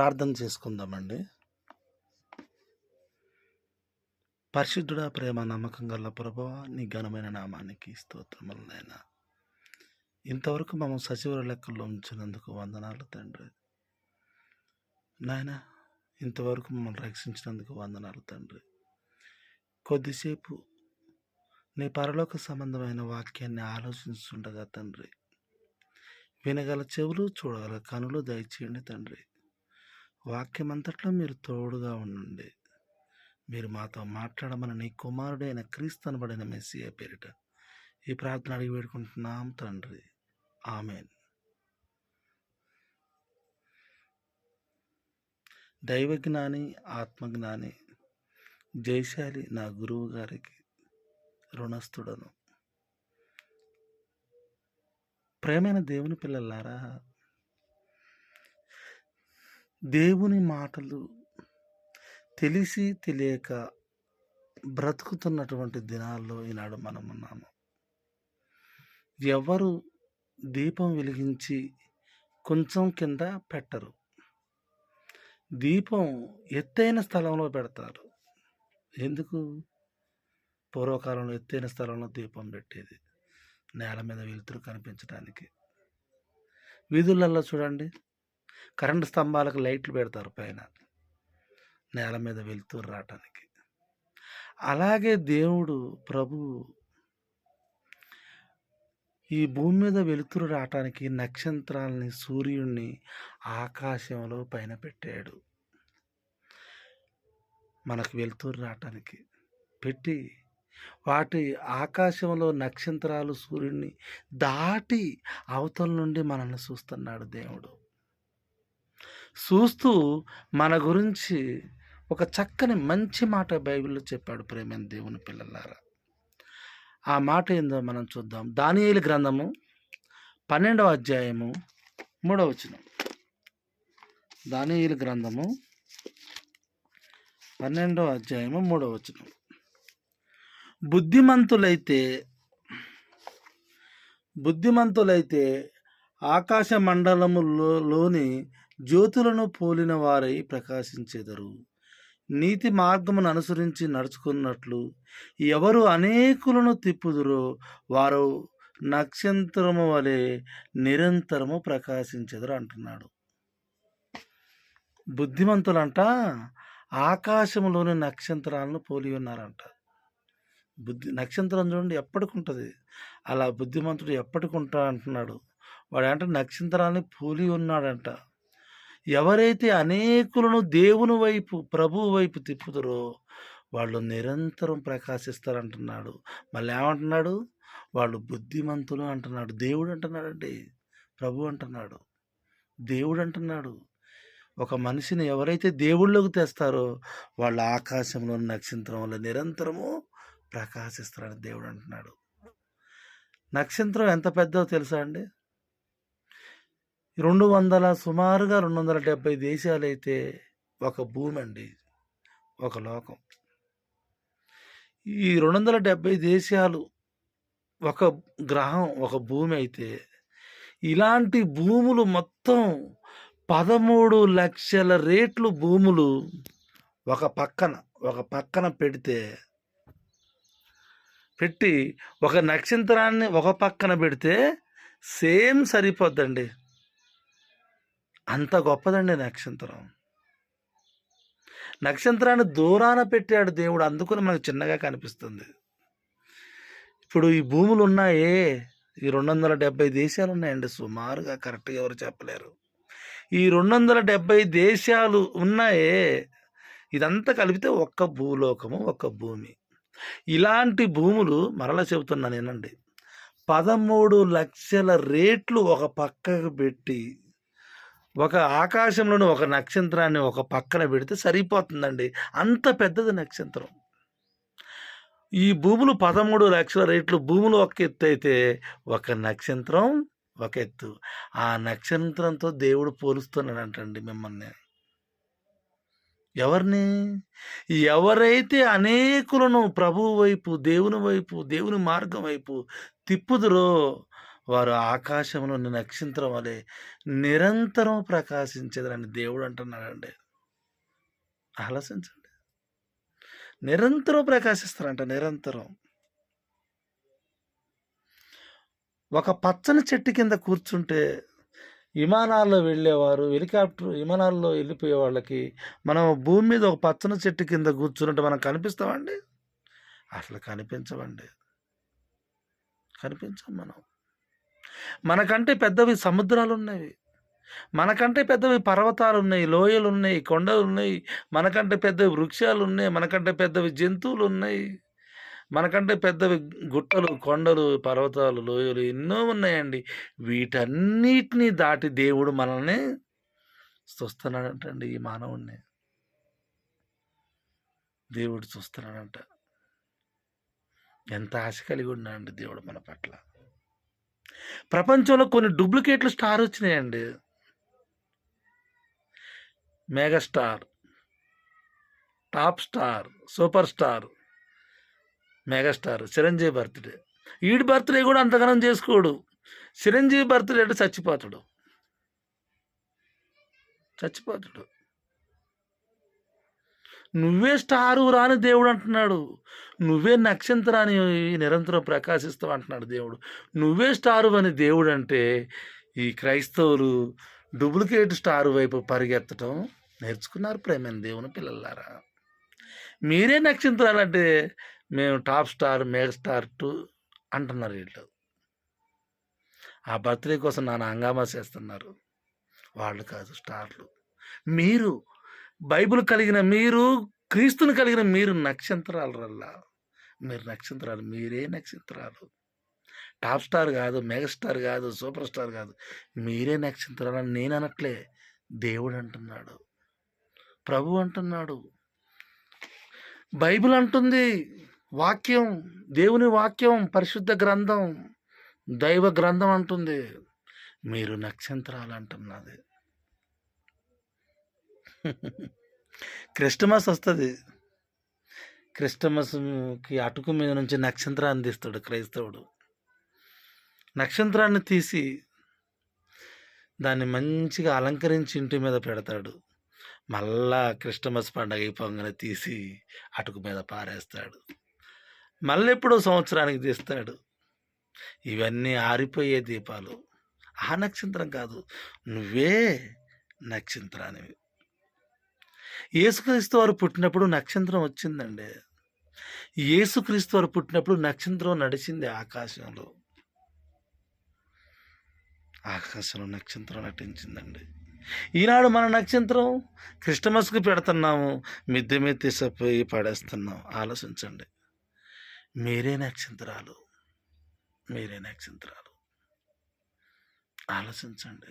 ప్రార్థన చేసుకుందామండి. పరిశుద్ధుడా, ప్రేమ నమ్మకం గల ప్రభువా, నీ ఘనమైన నామానికి స్తోత్రములు నాయనా. ఇంతవరకు మమ్మల్ని సజీవ లెక్కల్లో ఉంచినందుకు వందనాలు తండ్రి. నాయనా, ఇంతవరకు మమ్మల్ని రక్షించినందుకు వందనాలు తండ్రి. కొద్దిసేపు నీ పరలోక సంబంధమైన వాక్యాన్ని ఆలోచించుండగా తండ్రి, వినగల చెవులు, చూడగల కనులు దయచేయండి తండ్రి. వాక్యం అంతట్లో మీరు తోడుగా ఉండండి. మీరు మాతో మాట్లాడమని నీ కుమారుడైన క్రీస్తు అనబడిన మెస్సియా పేరిట ఈ ప్రార్థన అడిగి వేడుకుంటున్నాం తండ్రి. ఆమెన్. దైవజ్ఞాని, ఆత్మజ్ఞాని, జయశాలి నా గురువు గారికి రుణస్థుడను. ప్రేమైన దేవుని పిల్లలారా, దేవుని మాటలు తెలిసి తెలియక బ్రతుకుతున్నటువంటి దినాల్లో ఈనాడు మనం ఉన్నాము. ఎవరు దీపం వెలిగించి కొంచెం కింద పెట్టరు. దీపం ఎత్తైన స్థలంలో పెడతారు. ఎందుకు? పూర్వకాలంలో ఎత్తైన స్థలంలో దీపం పెట్టేది నేల మీద వెలుతురు కనిపించడానికి. వీధులలో చూడండి, కరెంటు స్తంభాలకు లైట్లు పెడతారు పైన, నేల మీద వెలుతురు రావటానికి. అలాగే దేవుడు ప్రభువు ఈ భూమి మీద వెలుతురు రావటానికి నక్షత్రాలని, సూర్యుడిని ఆకాశంలో పైన పెట్టాడు. మనకు వెలుతురు రావటానికి పెట్టి, వాటి ఆకాశంలో నక్షత్రాలు సూర్యుడిని దాటి అవతల నుండి మనల్ని చూస్తున్నాడు దేవుడు. చూస్తూ మన గురించి ఒక చక్కని మంచి మాట బైబిల్లో చెప్పాడు. ప్రేమైన దేవుని పిల్లలారా, ఆ మాట ఏందో మనం చూద్దాం. దానియేలు గ్రంథము 12వ అధ్యాయము 3వ వచనం. దానియేలు గ్రంథము 12వ అధ్యాయము 3వ వచనం. బుద్ధిమంతులైతే ఆకాశ మండలములోని జ్యోతులను పోలిన వారై ప్రకాశించెదరు. నీతి మార్గమును అనుసరించి నడుచుకున్నట్లు ఎవరు అనేకులను తిప్పుదురో వారు నక్షత్రము వలె నిరంతరము ప్రకాశించెదరు అంటున్నాడు. బుద్ధిమంతులంట ఆకాశంలోని నక్షత్రాలను పోలి ఉన్నారంట. నక్షత్రం చూడండి ఎప్పటికుంటుంది, అలా బుద్ధిమంతుడు ఎప్పటికుంటా అంటున్నాడు. వాడంట నక్షత్రాన్ని పోలి ఉన్నాడంట. ఎవరైతే అనేకులను దేవుని వైపు, ప్రభువు వైపు తిప్పుతారో వాళ్ళు నిరంతరం ప్రకాశిస్తారంటున్నాడు. మళ్ళీ ఏమంటున్నాడు? వాళ్ళు బుద్ధిమంతులు అంటున్నాడు. దేవుడు అంటున్నాడండి, ప్రభు అంటున్నాడు, దేవుడు అంటున్నాడు. ఒక మనిషిని ఎవరైతే దేవుళ్ళలోకి తెస్తారో వాళ్ళు ఆకాశంలో నక్షత్రం వల్ల నిరంతరము ప్రకాశిస్తారని దేవుడు అంటున్నాడు. నక్షత్రం ఎంత పెద్దదో తెలుసా అండి? సుమారుగా 270 దేశాలైతే ఒక భూమి అండి, ఒక లోకం. ఈ 270 దేశాలు ఒక గ్రహం, ఒక భూమి అయితే, ఇలాంటి భూములు మొత్తం 13 లక్షల రేట్లు భూములు ఒక పక్కన పెట్టి ఒక నక్షత్రాన్ని ఒక పక్కన పెడితే సేమ్ సరిపోద్దండి. అంత గొప్పదండి నక్షత్రం. నక్షత్రాన్ని దూరాన పెట్టాడు దేవుడు, అందుకని మనకు చిన్నగా కనిపిస్తుంది. ఇప్పుడు ఈ భూములు ఉన్నాయే, ఈ 270 దేశాలు ఉన్నాయండి సుమారుగా, కరెక్ట్గా ఎవరు చెప్పలేరు. ఈ 270 దేశాలు ఉన్నాయే, ఇదంతా కలిపితే ఒక్క భూలోకము, ఒక్క భూమి. ఇలాంటి భూములు మరలా చెబుతున్నా నేనండి, 13 లక్షల రేట్లు ఒక పక్కకు పెట్టి ఒక ఆకాశంలోని ఒక నక్షత్రాన్ని ఒక పక్కన పెడితే సరిపోతుందండి. అంత పెద్దది నక్షత్రం. ఈ భూములు 13 లక్షల రేట్లు భూములు ఒక ఎత్తు అయితే ఒక నక్షత్రం ఒక ఎత్తు. ఆ నక్షత్రంతో దేవుడు పోలుస్తున్నాడంటండి మిమ్మల్ని. ఎవరిని? ఎవరైతే అనేకులను ప్రభువు వైపు, దేవుని వైపు, దేవుని మార్గం వైపు తిప్పుదురో వారు ఆకాశంలోని నక్షత్రం వలె నిరంతరం ప్రకాశించేదని దేవుడు అంటున్నాడండి. ఆలోచించండి. నిరంతరం ప్రకాశిస్తారంట, నిరంతరం. ఒక పచ్చని చెట్టు కింద కూర్చుంటే విమానాల్లో వెళ్ళేవారు, విమానాల్లో వెళ్ళిపోయే వాళ్ళకి మనం భూమి మీద ఒక పచ్చని చెట్టు కింద కూర్చున్నట్టు మనం కనిపిస్తామండి? అసలు కనిపించమండి. కనిపించం మనం. మనకంటే పెద్దవి సముద్రాలున్నవి. మనకంటే పెద్దవి పర్వతాలున్నాయి, లోయలున్నాయి, కొండలున్నాయి. మనకంటే పెద్దవి వృక్షాలున్నాయి. మనకంటే పెద్దవి జంతువులున్నాయి. మనకంటే పెద్దవి గుట్టలు, కొండలు, పర్వతాలు, లోయలు ఎన్నో ఉన్నాయండి. వీటన్నిటిని దాటి దేవుడు మనల్ని చూస్తున్నాడంటండి, ఈ మానవుడిని. దేవుడు చూస్తున్నాడంట. ఎంత ఆశ కలిగి ఉన్నాడండి దేవుడు మన పట్ల. ప్రపంచంలో కొన్ని డూప్లికేట్లు స్టార్ వచ్చినాయండి. Megastar, top star, super star, megastar Chiranjeevi birthday. ఈడి బర్త్‌డే కూడా అంతగానం చేసుకోడు. చిరంజీవి బర్త్‌డే అంటే చచ్చిపోతాడు. చచ్చిపోతాడు. నువ్వే స్టారురా అని దేవుడు అంటున్నాడు. నువ్వే నక్షత్రాన్ని నిరంతరం ప్రకాశిస్తావు అంటున్నాడు దేవుడు. నువ్వే స్టారు అని దేవుడు అంటే, ఈ క్రైస్తవులు డూప్లికేట్ స్టార్ వైపు పరిగెత్తడం నేర్చుకున్నారు ప్రేమైన దేవుని పిల్లలారా. మీరే నక్షత్రాలంటే మేము టాప్ స్టార్, మెగా స్టార్ 2 అంటున్నారు వీళ్ళు. ఆ బర్త్‌డే కోసం నాన్న హంగామా చేస్తున్నారు. వాళ్ళు కాదు స్టార్లు. మీరు బైబిల్ కలిగిన మీరు, క్రీస్తుని కలిగిన మీరు నక్షత్రాలరల్లా. మీరు నక్షత్రాలు. మీరే నక్షత్రాలు. టాప్ స్టార్ కాదు, మెగాస్టార్ కాదు, సూపర్ స్టార్ కాదు. మీరే నక్షత్రాలని నేను అనట్లే. దేవుడు అంటున్నాడు. ప్రభు అంటున్నాడు. బైబిల్ అంటుంది. వాక్యం, దేవుని వాక్యం, పరిశుద్ధ గ్రంథం, దైవ గ్రంథం అంటుంది. మీరు నక్షత్రాలు అంటున్నది. క్రిస్టమస్ వస్తుంది. క్రిస్టమస్కి అటుకు మీద నుంచి నక్షత్రాన్ని తీస్తాడు క్రైస్తవుడు. నక్షత్రాన్ని తీసి దాన్ని మంచిగా అలంకరించి ఇంటి మీద పెడతాడు. మళ్ళా క్రిస్టమస్ పండగ అయిపోగానే తీసి అటుకు మీద పారేస్తాడు. మళ్ళీ ఎప్పుడో సంవత్సరానికి తీస్తాడు. ఇవన్నీ ఆరిపోయే దీపాలు. ఆ నక్షత్రం కాదు, నువ్వే నక్షత్రానివి. యేసుక్రీస్తు వారు పుట్టినప్పుడు నక్షత్రం వచ్చిందండి. యేసుక్రీస్తు వారు పుట్టినప్పుడు నక్షత్రం నడిచింది ఆకాశంలో. ఆకాశంలో నక్షత్రం నటించిందండి. ఈనాడు మన నక్షత్రం క్రిస్టమస్కి పెడుతున్నాము, మిద్దె మీద తీసిపోయి పడేస్తున్నాం. ఆలోచించండి. మీరే నక్షత్రాలు. మీరే నక్షత్రాలు. ఆలోచించండి.